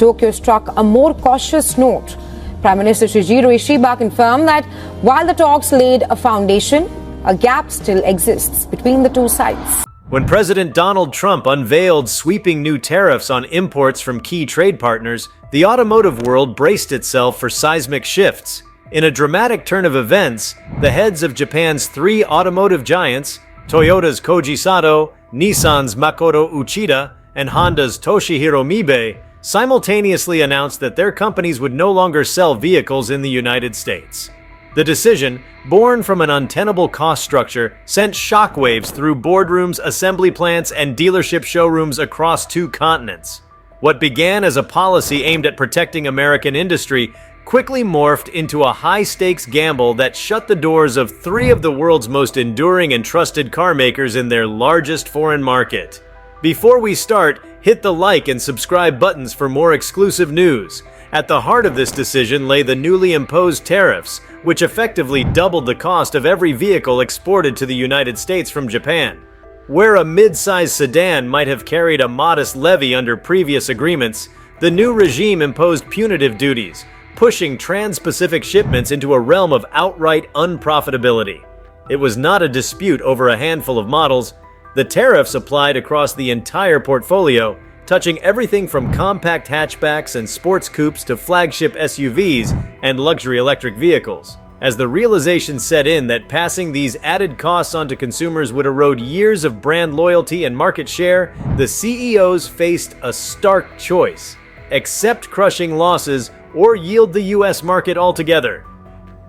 Tokyo struck a more cautious note. Prime Minister Shigeru Ishiba confirmed that while the talks laid a foundation, a gap still exists between the two sides. When President Donald Trump unveiled sweeping new tariffs on imports from key trade partners, the automotive world braced itself for seismic shifts. In a dramatic turn of events, the heads of Japan's three automotive giants, Toyota's Koji Sato, Nissan's Makoto Uchida, and Honda's Toshihiro Mibe, simultaneously announced that their companies would no longer sell vehicles in the United States. The decision, born from an untenable cost structure, sent shockwaves through boardrooms, assembly plants, and dealership showrooms across two continents. What began as a policy aimed at protecting American industry quickly morphed into a high-stakes gamble that shut the doors of three of the world's most enduring and trusted car makers in their largest foreign market. Before we start, hit the like and subscribe buttons for more exclusive news. At the heart of this decision lay the newly imposed tariffs, which effectively doubled the cost of every vehicle exported to the United States from Japan. Where a mid-size sedan might have carried a modest levy under previous agreements, the new regime imposed punitive duties, pushing trans-Pacific shipments into a realm of outright unprofitability. It was not a dispute over a handful of models. The tariffs applied across the entire portfolio, touching everything from compact hatchbacks and sports coupes to flagship SUVs and luxury electric vehicles. As the realization set in that passing these added costs onto consumers would erode years of brand loyalty and market share, the CEOs faced a stark choice: accept crushing losses or yield the US market altogether.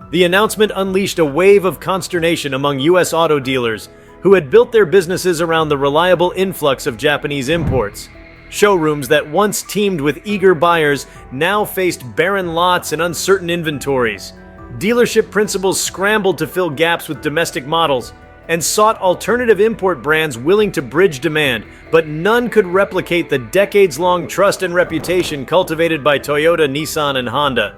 The announcement unleashed a wave of consternation among US auto dealers who had built their businesses around the reliable influx of Japanese imports. Showrooms that once teemed with eager buyers now faced barren lots and uncertain inventories. Dealership principals scrambled to fill gaps with domestic models and sought alternative import brands willing to bridge demand, but none could replicate the decades-long trust and reputation cultivated by Toyota, Nissan, and Honda.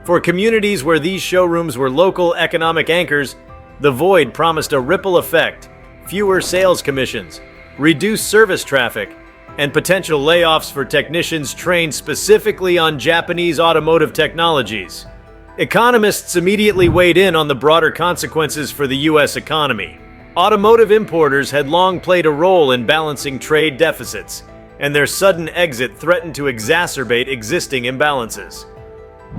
For communities where these showrooms were local economic anchors, the void promised a ripple effect: fewer sales commissions, reduced service traffic, and potential layoffs for technicians trained specifically on Japanese automotive technologies. Economists immediately weighed in on the broader consequences for the U.S. economy. Automotive importers had long played a role in balancing trade deficits, and their sudden exit threatened to exacerbate existing imbalances.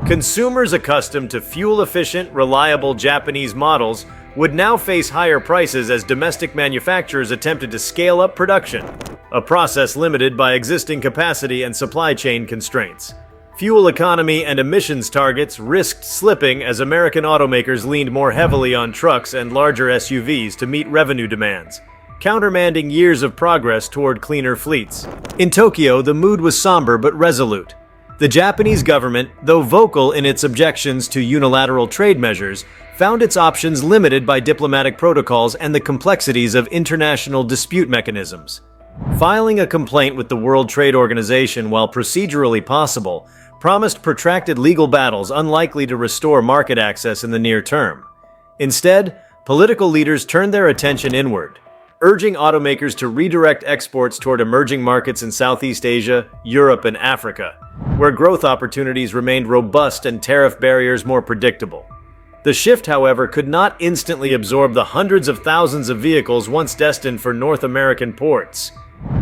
Consumers accustomed to fuel-efficient, reliable Japanese models would now face higher prices as domestic manufacturers attempted to scale up production, a process limited by existing capacity and supply chain constraints. Fuel economy and emissions targets risked slipping as American automakers leaned more heavily on trucks and larger SUVs to meet revenue demands, countermanding years of progress toward cleaner fleets. In Tokyo, the mood was somber but resolute. The Japanese government, though vocal in its objections to unilateral trade measures, found its options limited by diplomatic protocols and the complexities of international dispute mechanisms. Filing a complaint with the World Trade Organization, while procedurally possible, promised protracted legal battles unlikely to restore market access in the near term. Instead, political leaders turned their attention inward, urging automakers to redirect exports toward emerging markets in Southeast Asia, Europe, and Africa, where growth opportunities remained robust and tariff barriers more predictable. The shift, however, could not instantly absorb the hundreds of thousands of vehicles once destined for North American ports.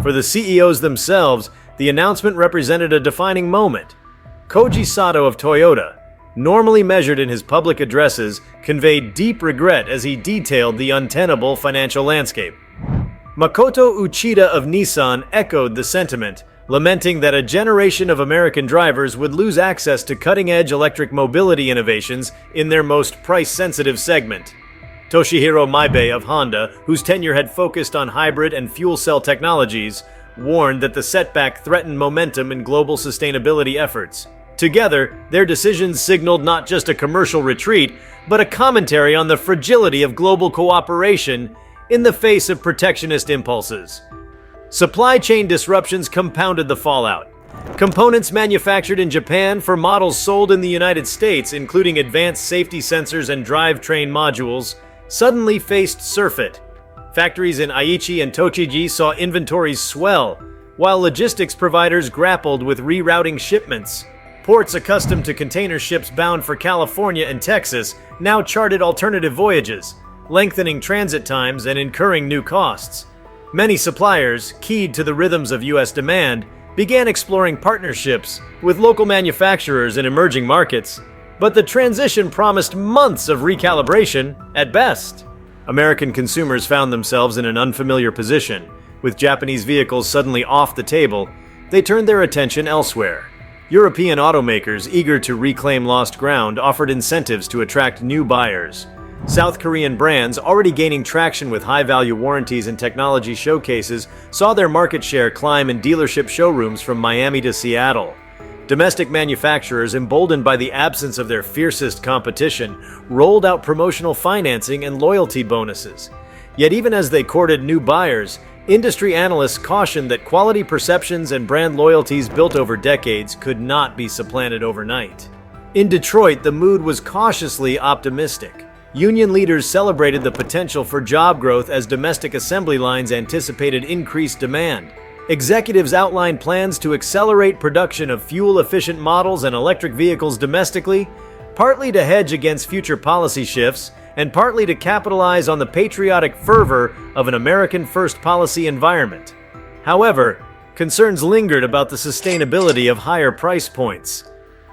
For the CEOs themselves, the announcement represented a defining moment. Koji Sato of Toyota, normally measured in his public addresses, conveyed deep regret as he detailed the untenable financial landscape. Makoto Uchida of Nissan echoed the sentiment, lamenting that a generation of American drivers would lose access to cutting-edge electric mobility innovations in their most price-sensitive segment. Toshihiro Mibe of Honda, whose tenure had focused on hybrid and fuel cell technologies, warned that the setback threatened momentum in global sustainability efforts. Together, their decisions signaled not just a commercial retreat, but a commentary on the fragility of global cooperation in the face of protectionist impulses. Supply chain disruptions compounded the fallout. Components manufactured in Japan for models sold in the United States, including advanced safety sensors and drivetrain modules, suddenly faced surfeit. Factories in Aichi and Tochigi saw inventories swell, while logistics providers grappled with rerouting shipments. Ports accustomed to container ships bound for California and Texas now charted alternative voyages, lengthening transit times and incurring new costs. Many suppliers, keyed to the rhythms of U.S. demand, began exploring partnerships with local manufacturers in emerging markets, but the transition promised months of recalibration at best. American consumers found themselves in an unfamiliar position. With Japanese vehicles suddenly off the table, they turned their attention elsewhere. European automakers, eager to reclaim lost ground, offered incentives to attract new buyers. South Korean brands, already gaining traction with high-value warranties and technology showcases, saw their market share climb in dealership showrooms from Miami to Seattle. Domestic manufacturers, emboldened by the absence of their fiercest competition, rolled out promotional financing and loyalty bonuses. Yet even as they courted new buyers, industry analysts cautioned that quality perceptions and brand loyalties built over decades could not be supplanted overnight. In Detroit, the mood was cautiously optimistic. Union leaders celebrated the potential for job growth as domestic assembly lines anticipated increased demand. Executives outlined plans to accelerate production of fuel-efficient models and electric vehicles domestically, partly to hedge against future policy shifts, and partly to capitalize on the patriotic fervor of an American-first policy environment. However, concerns lingered about the sustainability of higher price points.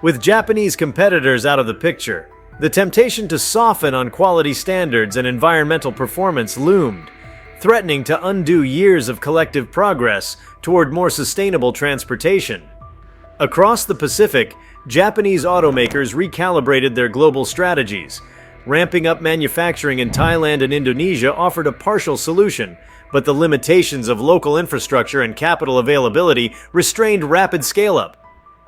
With Japanese competitors out of the picture, the temptation to soften on quality standards and environmental performance loomed, threatening to undo years of collective progress toward more sustainable transportation. Across the Pacific, Japanese automakers recalibrated their global strategies. Ramping up manufacturing in Thailand and Indonesia offered a partial solution, but the limitations of local infrastructure and capital availability restrained rapid scale-up.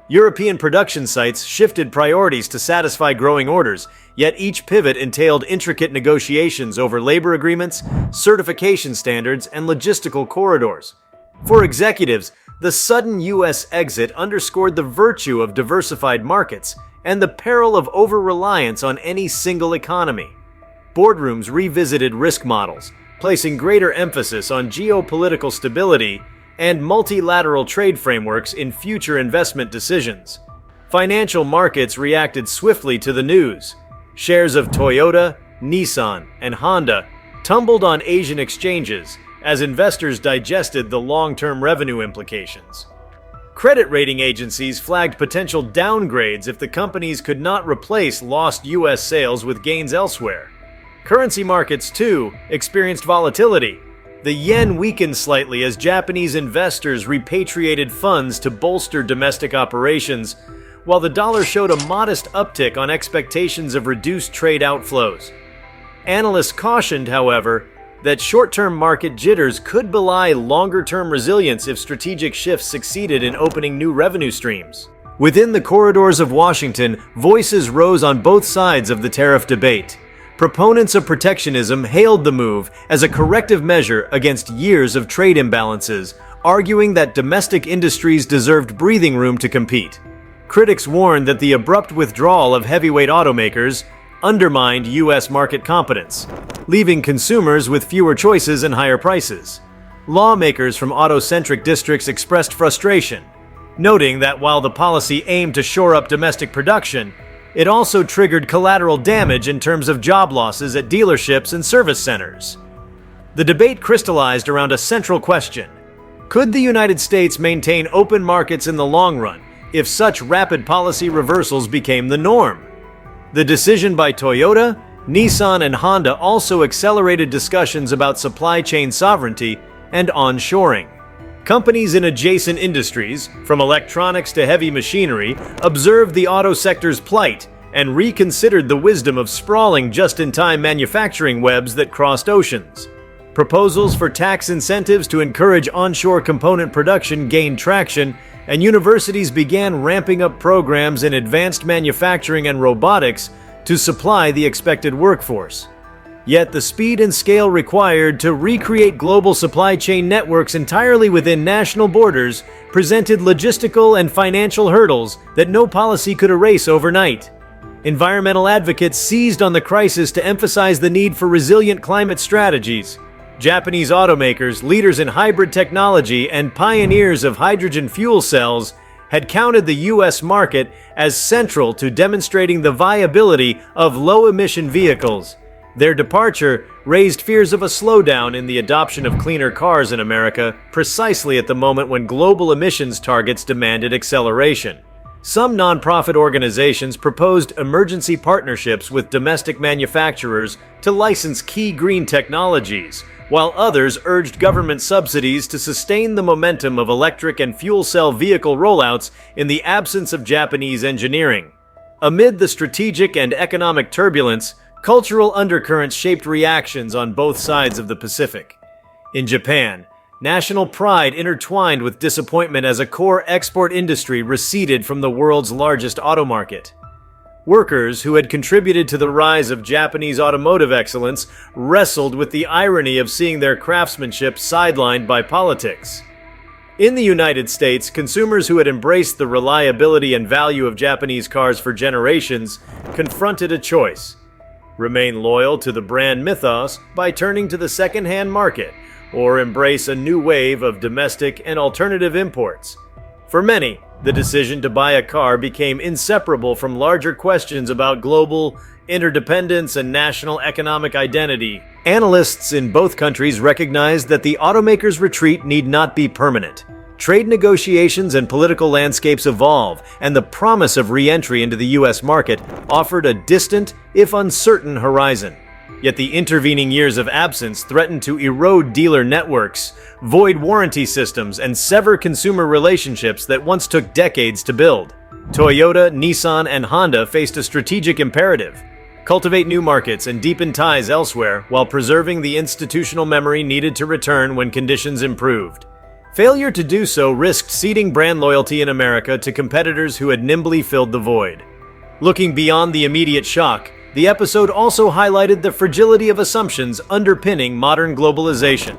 European production sites shifted priorities to satisfy growing orders, yet each pivot entailed intricate negotiations over labor agreements, certification standards, and logistical corridors. For executives, the sudden U.S. exit underscored the virtue of diversified markets and the peril of over-reliance on any single economy. Boardrooms revisited risk models, placing greater emphasis on geopolitical stability and multilateral trade frameworks in future investment decisions. Financial markets reacted swiftly to the news. Shares of Toyota, Nissan, and Honda tumbled on Asian exchanges as investors digested the long-term revenue implications. Credit rating agencies flagged potential downgrades if the companies could not replace lost U.S. sales with gains elsewhere. Currency markets, too, experienced volatility. The yen weakened slightly as Japanese investors repatriated funds to bolster domestic operations, while the dollar showed a modest uptick on expectations of reduced trade outflows. Analysts cautioned, however, that short-term market jitters could belie longer-term resilience if strategic shifts succeeded in opening new revenue streams. Within the corridors of Washington, voices rose on both sides of the tariff debate. Proponents of protectionism hailed the move as a corrective measure against years of trade imbalances, arguing that domestic industries deserved breathing room to compete. Critics warned that the abrupt withdrawal of heavyweight automakers undermined U.S. market competence, leaving consumers with fewer choices and higher prices. Lawmakers from auto-centric districts expressed frustration, noting that while the policy aimed to shore up domestic production, it also triggered collateral damage in terms of job losses at dealerships and service centers. The debate crystallized around a central question: could the United States maintain open markets in the long run if such rapid policy reversals became the norm? The decision by Toyota, Nissan, and Honda also accelerated discussions about supply chain sovereignty and onshoring. Companies in adjacent industries, from electronics to heavy machinery, observed the auto sector's plight and reconsidered the wisdom of sprawling just-in-time manufacturing webs that crossed oceans. Proposals for tax incentives to encourage onshore component production gained traction, and universities began ramping up programs in advanced manufacturing and robotics to supply the expected workforce. Yet the speed and scale required to recreate global supply chain networks entirely within national borders presented logistical and financial hurdles that no policy could erase overnight. Environmental advocates seized on the crisis to emphasize the need for resilient climate strategies. Japanese automakers, leaders in hybrid technology and pioneers of hydrogen fuel cells, had counted the U.S. market as central to demonstrating the viability of low-emission vehicles. Their departure raised fears of a slowdown in the adoption of cleaner cars in America, precisely at the moment when global emissions targets demanded acceleration. Some nonprofit organizations proposed emergency partnerships with domestic manufacturers to license key green technologies, while others urged government subsidies to sustain the momentum of electric and fuel cell vehicle rollouts in the absence of Japanese engineering. Amid the strategic and economic turbulence, cultural undercurrents shaped reactions on both sides of the Pacific. In Japan, national pride intertwined with disappointment as a core export industry receded from the world's largest auto market. Workers who had contributed to the rise of Japanese automotive excellence wrestled with the irony of seeing their craftsmanship sidelined by politics. In the United States, consumers who had embraced the reliability and value of Japanese cars for generations confronted a choice: remain loyal to the brand mythos by turning to the second-hand market, or embrace a new wave of domestic and alternative imports. For many, the decision to buy a car became inseparable from larger questions about global interdependence and national economic identity. Analysts in both countries recognized that the automakers' retreat need not be permanent. Trade negotiations and political landscapes evolve, and the promise of re-entry into the U.S. market offered a distant, if uncertain, horizon. Yet the intervening years of absence threatened to erode dealer networks, void warranty systems, and sever consumer relationships that once took decades to build. Toyota, Nissan, and Honda faced a strategic imperative: cultivate new markets and deepen ties elsewhere while preserving the institutional memory needed to return when conditions improved. Failure to do so risked ceding brand loyalty in America to competitors who had nimbly filled the void. Looking beyond the immediate shock, the episode also highlighted the fragility of assumptions underpinning modern globalization.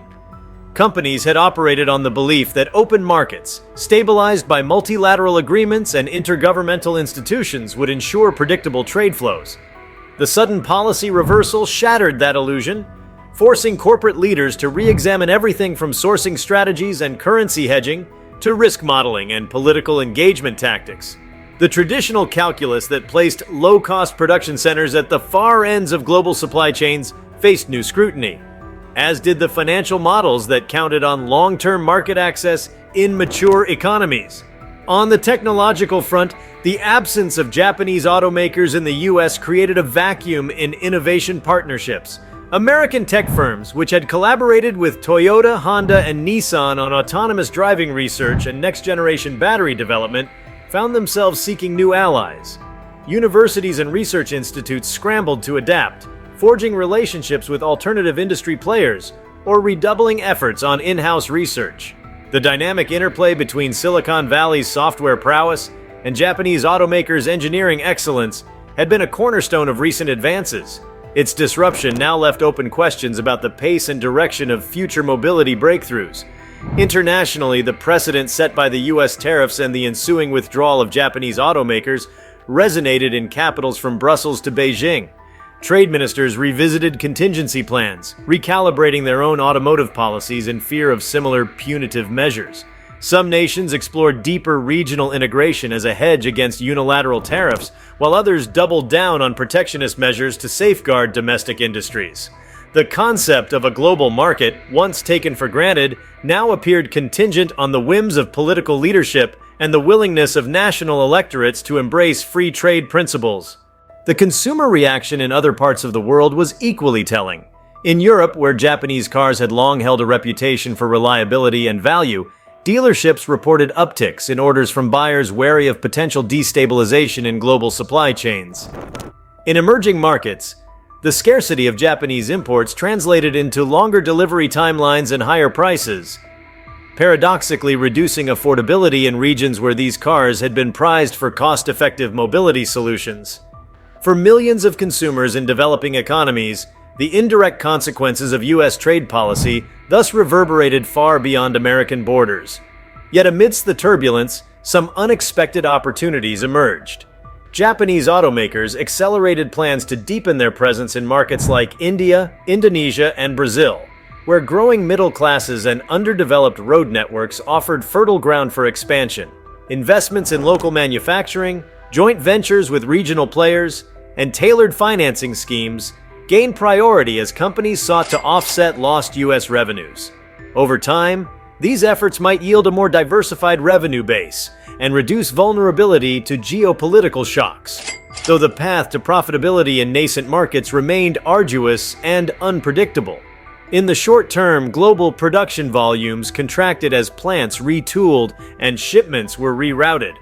Companies had operated on the belief that open markets, stabilized by multilateral agreements and intergovernmental institutions, would ensure predictable trade flows. The sudden policy reversal shattered that illusion, forcing corporate leaders to re-examine everything from sourcing strategies and currency hedging to risk modeling and political engagement tactics. The traditional calculus that placed low-cost production centers at the far ends of global supply chains faced new scrutiny, as did the financial models that counted on long-term market access in mature economies. On the technological front, the absence of Japanese automakers in the U.S. created a vacuum in innovation partnerships. American tech firms, which had collaborated with Toyota, Honda, and Nissan on autonomous driving research and next-generation battery development, found themselves seeking new allies. Universities and research institutes scrambled to adapt, forging relationships with alternative industry players or redoubling efforts on in-house research. The dynamic interplay between Silicon Valley's software prowess and Japanese automakers' engineering excellence had been a cornerstone of recent advances. Its disruption now left open questions about the pace and direction of future mobility breakthroughs. Internationally, the precedent set by the U.S. tariffs and the ensuing withdrawal of Japanese automakers resonated in capitals from Brussels to Beijing. Trade ministers revisited contingency plans, recalibrating their own automotive policies in fear of similar punitive measures. Some nations explored deeper regional integration as a hedge against unilateral tariffs, while others doubled down on protectionist measures to safeguard domestic industries. The concept of a global market, once taken for granted, now appeared contingent on the whims of political leadership and the willingness of national electorates to embrace free trade principles. The consumer reaction in other parts of the world was equally telling. In Europe, where Japanese cars had long held a reputation for reliability and value, dealerships reported upticks in orders from buyers wary of potential destabilization in global supply chains. In emerging markets, the scarcity of Japanese imports translated into longer delivery timelines and higher prices, paradoxically reducing affordability in regions where these cars had been prized for cost-effective mobility solutions. For millions of consumers in developing economies, the indirect consequences of U.S. trade policy thus reverberated far beyond American borders. Yet amidst the turbulence, some unexpected opportunities emerged. Japanese automakers accelerated plans to deepen their presence in markets like India, Indonesia, and Brazil, where growing middle classes and underdeveloped road networks offered fertile ground for expansion. Investments in local manufacturing, joint ventures with regional players, and tailored financing schemes gained priority as companies sought to offset lost U.S. revenues. Over time, these efforts might yield a more diversified revenue base and reduce vulnerability to geopolitical shocks, though the path to profitability in nascent markets remained arduous and unpredictable. In the short term, global production volumes contracted as plants retooled and shipments were rerouted.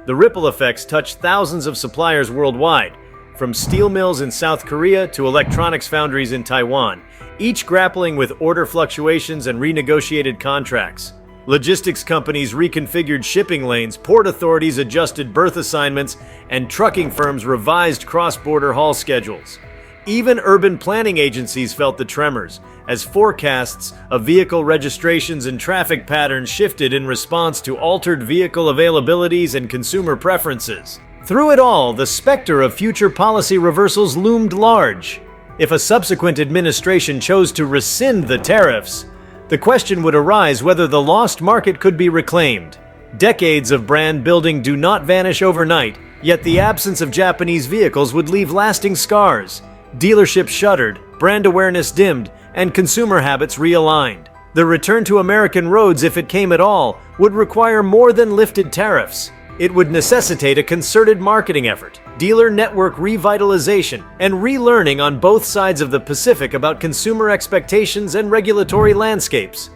The ripple effects touched thousands of suppliers worldwide, from steel mills in South Korea to electronics foundries in Taiwan, each grappling with order fluctuations and renegotiated contracts. Logistics companies reconfigured shipping lanes, port authorities adjusted berth assignments, and trucking firms revised cross-border haul schedules. Even urban planning agencies felt the tremors, as forecasts of vehicle registrations and traffic patterns shifted in response to altered vehicle availabilities and consumer preferences. Through it all, the specter of future policy reversals loomed large. If a subsequent administration chose to rescind the tariffs, the question would arise whether the lost market could be reclaimed. Decades of brand building do not vanish overnight, yet the absence of Japanese vehicles would leave lasting scars. Dealerships shuttered, brand awareness dimmed, and consumer habits realigned. The return to American roads, if it came at all, would require more than lifted tariffs. It would necessitate a concerted marketing effort, dealer network revitalization, and relearning on both sides of the Pacific about consumer expectations and regulatory landscapes.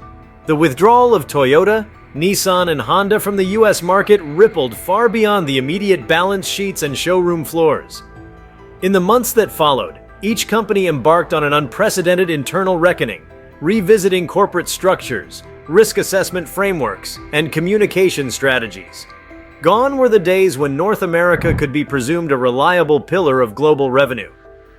The withdrawal of Toyota, Nissan, and Honda from the U.S. market rippled far beyond the immediate balance sheets and showroom floors. In the months that followed, each company embarked on an unprecedented internal reckoning, revisiting corporate structures, risk assessment frameworks, and communication strategies. Gone were the days when North America could be presumed a reliable pillar of global revenue.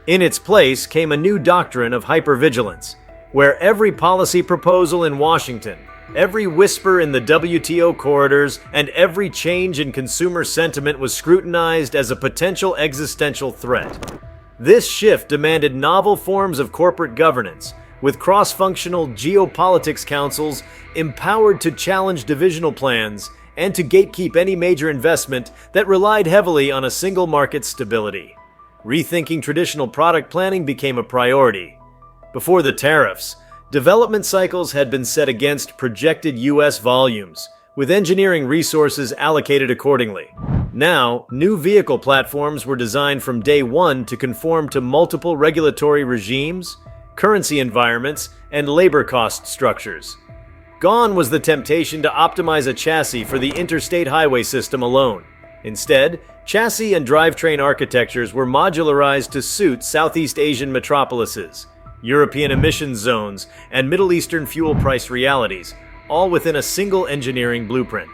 In its place came a new doctrine of hypervigilance, where every policy proposal in Washington, every whisper in the WTO corridors, and every change in consumer sentiment was scrutinized as a potential existential threat. This shift demanded novel forms of corporate governance, with cross-functional geopolitics councils empowered to challenge divisional plans and to gatekeep any major investment that relied heavily on a single market stability. Rethinking traditional product planning became a priority. Before the tariffs, development cycles had been set against projected U.S. volumes, with engineering resources allocated accordingly. Now, new vehicle platforms were designed from day one to conform to multiple regulatory regimes, currency environments, and labor cost structures. Gone was the temptation to optimize a chassis for the interstate highway system alone. Instead, chassis and drivetrain architectures were modularized to suit Southeast Asian metropolises, European emissions zones, and Middle Eastern fuel price realities, all within a single engineering blueprint.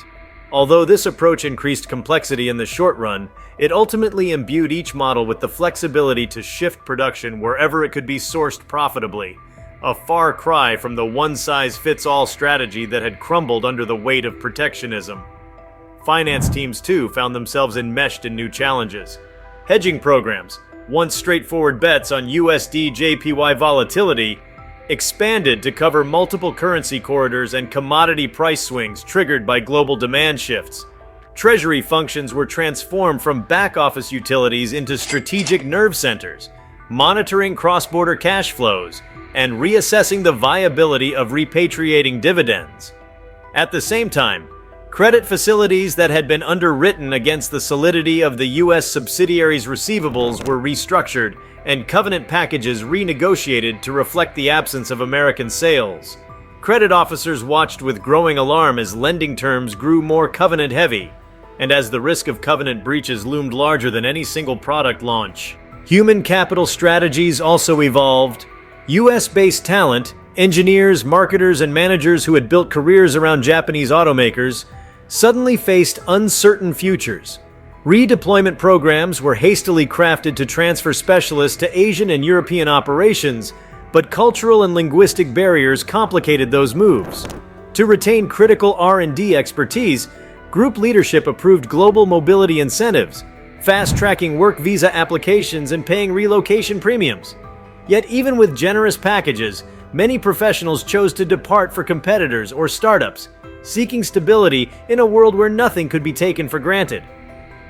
Although this approach increased complexity in the short run, it ultimately imbued each model with the flexibility to shift production wherever it could be sourced profitably, a far cry from the one-size-fits-all strategy that had crumbled under the weight of protectionism. Finance teams, too, found themselves enmeshed in new challenges. Hedging programs, once straightforward bets on USD-JPY volatility, expanded to cover multiple currency corridors and commodity price swings triggered by global demand shifts. Treasury functions were transformed from back-office utilities into strategic nerve centers, monitoring cross-border cash flows, and reassessing the viability of repatriating dividends. At the same time, credit facilities that had been underwritten against the solidity of the U.S. subsidiaries' receivables were restructured and covenant packages renegotiated to reflect the absence of American sales. Credit officers watched with growing alarm as lending terms grew more covenant-heavy, and as the risk of covenant breaches loomed larger than any single product launch. Human capital strategies also evolved. U.S.-based talent, engineers, marketers, and managers who had built careers around Japanese automakers, suddenly faced uncertain futures. Redeployment programs were hastily crafted to transfer specialists to Asian and European operations, but cultural and linguistic barriers complicated those moves. To retain critical R&D expertise, group leadership approved global mobility incentives, fast-tracking work visa applications and paying relocation premiums. Yet even with generous packages, many professionals chose to depart for competitors or startups, seeking stability in a world where nothing could be taken for granted.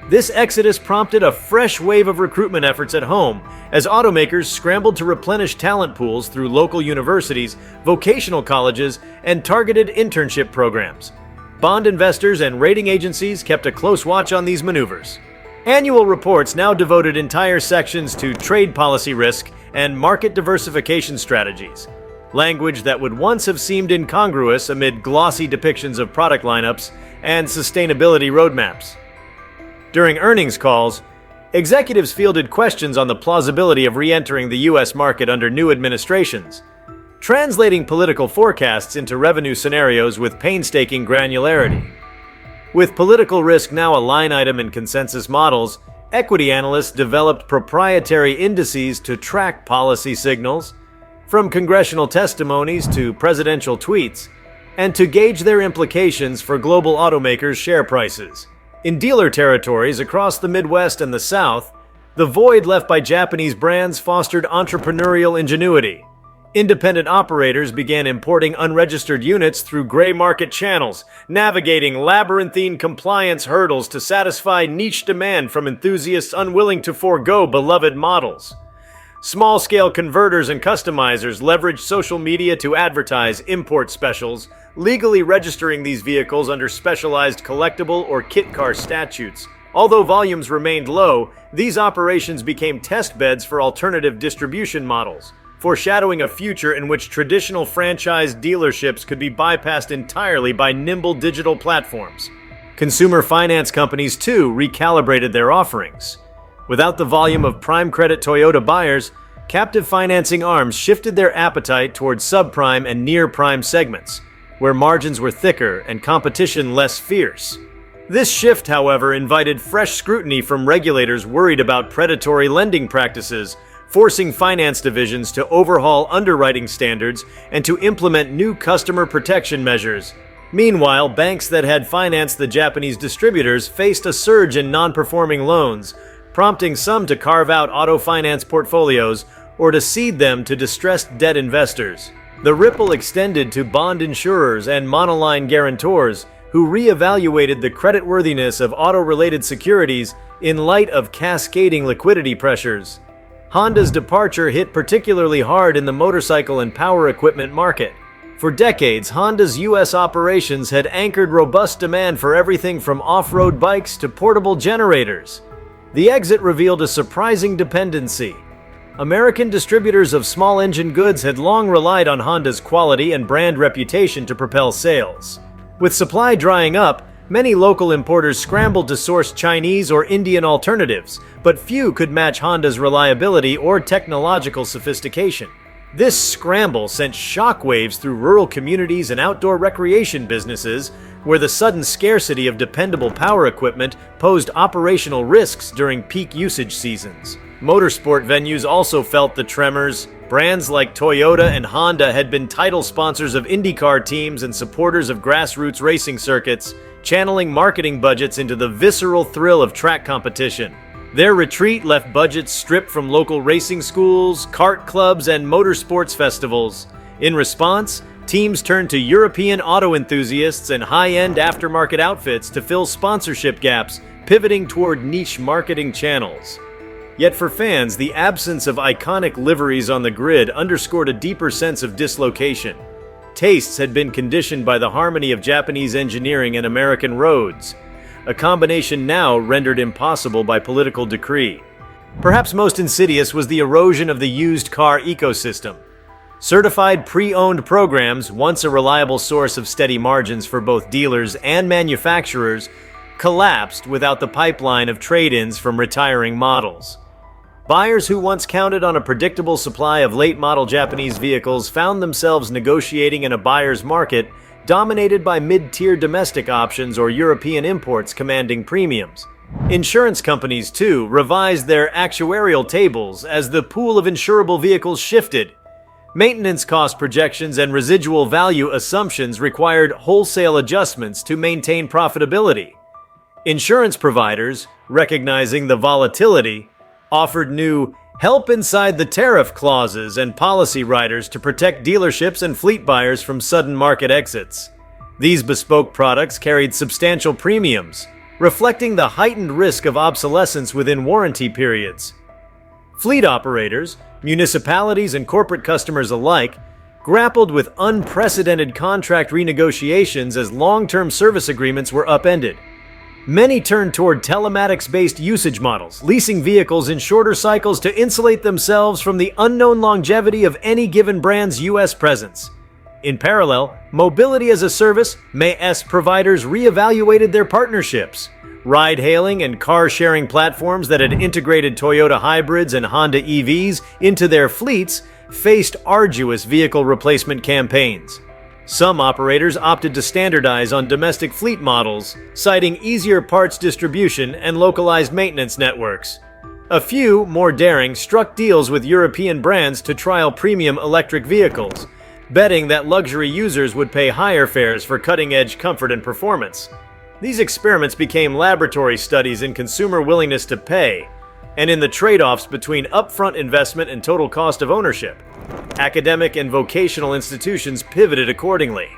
This exodus prompted a fresh wave of recruitment efforts at home as automakers scrambled to replenish talent pools through local universities, vocational colleges, and targeted internship programs. Bond investors and rating agencies kept a close watch on these maneuvers. Annual reports now devoted entire sections to trade policy risk and market diversification strategies, language that would once have seemed incongruous amid glossy depictions of product lineups and sustainability roadmaps. During earnings calls, executives fielded questions on the plausibility of re-entering the U.S. market under new administrations, translating political forecasts into revenue scenarios with painstaking granularity. With political risk now a line item in consensus models, equity analysts developed proprietary indices to track policy signals, from congressional testimonies to presidential tweets, and to gauge their implications for global automakers' share prices. In dealer territories across the Midwest and the South, the void left by Japanese brands fostered entrepreneurial ingenuity. Independent operators began importing unregistered units through gray market channels, navigating labyrinthine compliance hurdles to satisfy niche demand from enthusiasts unwilling to forego beloved models. Small-scale converters and customizers leveraged social media to advertise import specials, legally registering these vehicles under specialized collectible or kit car statutes. Although volumes remained low, these operations became test beds for alternative distribution models, foreshadowing a future in which traditional franchise dealerships could be bypassed entirely by nimble digital platforms. Consumer finance companies, too, recalibrated their offerings. Without the volume of prime credit Toyota buyers, captive financing arms shifted their appetite towards subprime and near-prime segments, where margins were thicker and competition less fierce. This shift, however, invited fresh scrutiny from regulators worried about predatory lending practices, forcing finance divisions to overhaul underwriting standards and to implement new customer protection measures. Meanwhile, banks that had financed the Japanese distributors faced a surge in non-performing loans, prompting some to carve out auto finance portfolios or to cede them to distressed debt investors. The ripple extended to bond insurers and monoline guarantors, who re-evaluated the creditworthiness of auto-related securities in light of cascading liquidity pressures. Honda's departure hit particularly hard in the motorcycle and power equipment market. For decades, Honda's U.S. operations had anchored robust demand for everything from off-road bikes to portable generators. The exit revealed a surprising dependency. American distributors of small engine goods had long relied on Honda's quality and brand reputation to propel sales. With supply drying up, many local importers scrambled to source Chinese or Indian alternatives, but few could match Honda's reliability or technological sophistication. This scramble sent shockwaves through rural communities and outdoor recreation businesses, where the sudden scarcity of dependable power equipment posed operational risks during peak usage seasons. Motorsport venues also felt the tremors. Brands like Toyota and Honda had been title sponsors of IndyCar teams and supporters of grassroots racing circuits, channeling marketing budgets into the visceral thrill of track competition. Their retreat left budgets stripped from local racing schools, kart clubs, and motorsports festivals. In response, teams turned to European auto enthusiasts and high-end aftermarket outfits to fill sponsorship gaps, pivoting toward niche marketing channels. Yet for fans, the absence of iconic liveries on the grid underscored a deeper sense of dislocation. Tastes had been conditioned by the harmony of Japanese engineering and American roads, a combination now rendered impossible by political decree. Perhaps most insidious was the erosion of the used car ecosystem. Certified pre-owned programs, once a reliable source of steady margins for both dealers and manufacturers, collapsed without the pipeline of trade-ins from retiring models. Buyers who once counted on a predictable supply of late-model Japanese vehicles found themselves negotiating in a buyer's market dominated by mid-tier domestic options or European imports commanding premiums. Insurance companies, too, revised their actuarial tables as the pool of insurable vehicles shifted. Maintenance cost projections and residual value assumptions required wholesale adjustments to maintain profitability. Insurance providers, recognizing the volatility, offered new help inside the tariff clauses and policy riders to protect dealerships and fleet buyers from sudden market exits. These bespoke products carried substantial premiums, reflecting the heightened risk of obsolescence within warranty periods. Fleet operators, municipalities, and corporate customers alike grappled with unprecedented contract renegotiations as long-term service agreements were upended. Many turned toward telematics-based usage models, leasing vehicles in shorter cycles to insulate themselves from the unknown longevity of any given brand's U.S. presence. In parallel, mobility-as-a-service (MaaS) providers reevaluated their partnerships. Ride-hailing and car-sharing platforms that had integrated Toyota hybrids and Honda EVs into their fleets faced arduous vehicle replacement campaigns. Some operators opted to standardize on domestic fleet models, citing easier parts distribution and localized maintenance networks. A few, more daring, struck deals with European brands to trial premium electric vehicles, betting that luxury users would pay higher fares for cutting-edge comfort and performance. These experiments became laboratory studies in consumer willingness to pay, and in the trade-offs between upfront investment and total cost of ownership. Academic and vocational institutions pivoted accordingly.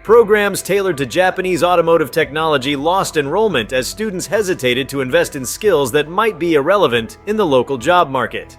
Programs tailored to Japanese automotive technology lost enrollment as students hesitated to invest in skills that might be irrelevant in the local job market.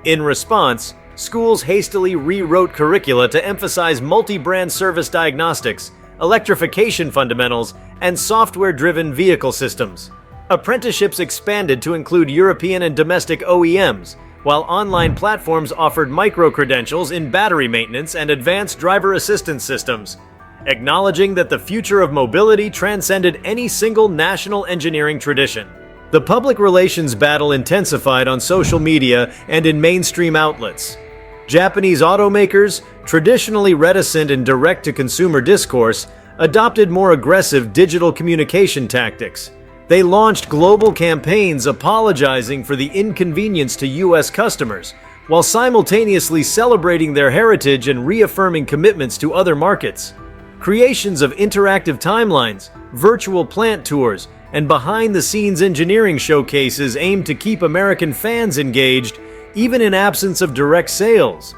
In response, schools hastily rewrote curricula to emphasize multi-brand service diagnostics, electrification fundamentals, and software-driven vehicle systems. Apprenticeships expanded to include European and domestic OEMs, while online platforms offered micro-credentials in battery maintenance and advanced driver assistance systems, acknowledging that the future of mobility transcended any single national engineering tradition. The public relations battle intensified on social media and in mainstream outlets. Japanese automakers, traditionally reticent in direct-to-consumer discourse, adopted more aggressive digital communication tactics. They launched global campaigns apologizing for the inconvenience to U.S. customers, while simultaneously celebrating their heritage and reaffirming commitments to other markets. Creations of interactive timelines, virtual plant tours, and behind-the-scenes engineering showcases aimed to keep American fans engaged, even in absence of direct sales.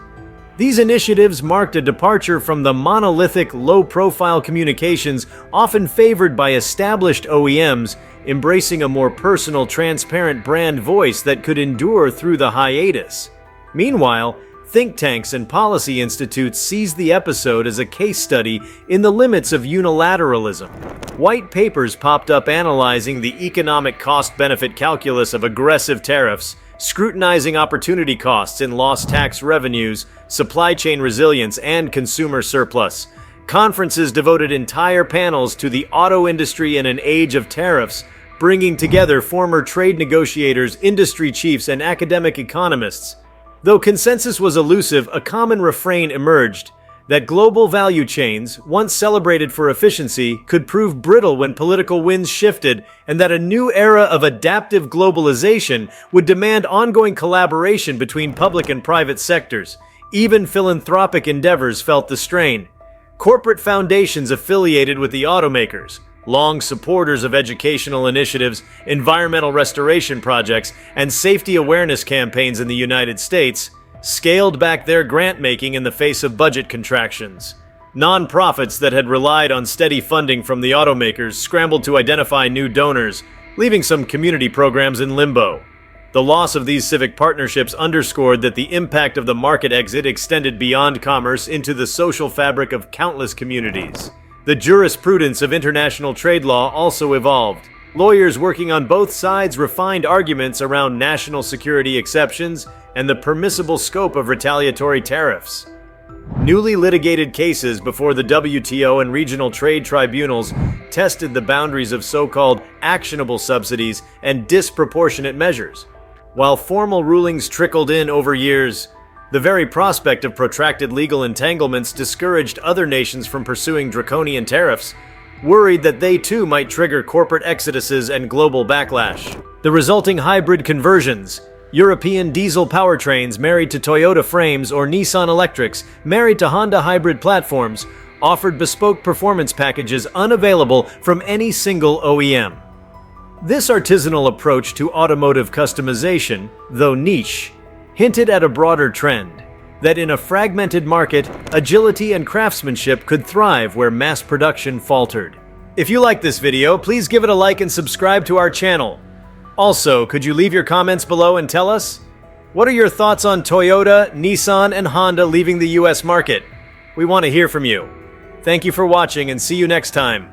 These initiatives marked a departure from the monolithic, low-profile communications often favored by established OEMs, embracing a more personal, transparent brand voice that could endure through the hiatus. Meanwhile, think tanks and policy institutes seized the episode as a case study in the limits of unilateralism. White papers popped up analyzing the economic cost-benefit calculus of aggressive tariffs, scrutinizing opportunity costs in lost tax revenues, supply chain resilience, and consumer surplus. Conferences devoted entire panels to the auto industry in an age of tariffs, bringing together former trade negotiators, industry chiefs, and academic economists. Though consensus was elusive, a common refrain emerged: that global value chains, once celebrated for efficiency, could prove brittle when political winds shifted, and that a new era of adaptive globalization would demand ongoing collaboration between public and private sectors. Even philanthropic endeavors felt the strain. Corporate foundations affiliated with the automakers, long supporters of educational initiatives, environmental restoration projects, and safety awareness campaigns in the United States, scaled back their grant-making in the face of budget contractions. Non-profits that had relied on steady funding from the automakers scrambled to identify new donors, leaving some community programs in limbo. The loss of these civic partnerships underscored that the impact of the market exit extended beyond commerce into the social fabric of countless communities. The jurisprudence of international trade law also evolved. Lawyers working on both sides refined arguments around national security exceptions and the permissible scope of retaliatory tariffs. Newly litigated cases before the WTO and regional trade tribunals tested the boundaries of so-called actionable subsidies and disproportionate measures. While formal rulings trickled in over years, the very prospect of protracted legal entanglements discouraged other nations from pursuing draconian tariffs, worried that they too might trigger corporate exoduses and global backlash. The resulting hybrid conversions, European diesel powertrains married to Toyota frames or Nissan electrics married to Honda hybrid platforms, offered bespoke performance packages unavailable from any single OEM. This artisanal approach to automotive customization, though niche, hinted at a broader trend that in a fragmented market, agility and craftsmanship could thrive where mass production faltered. If you like this video, please give it a like and subscribe to our channel. Also, could you leave your comments below and tell us? What are your thoughts on Toyota, Nissan, and Honda leaving the US market? We want to hear from you. Thank you for watching and see you next time.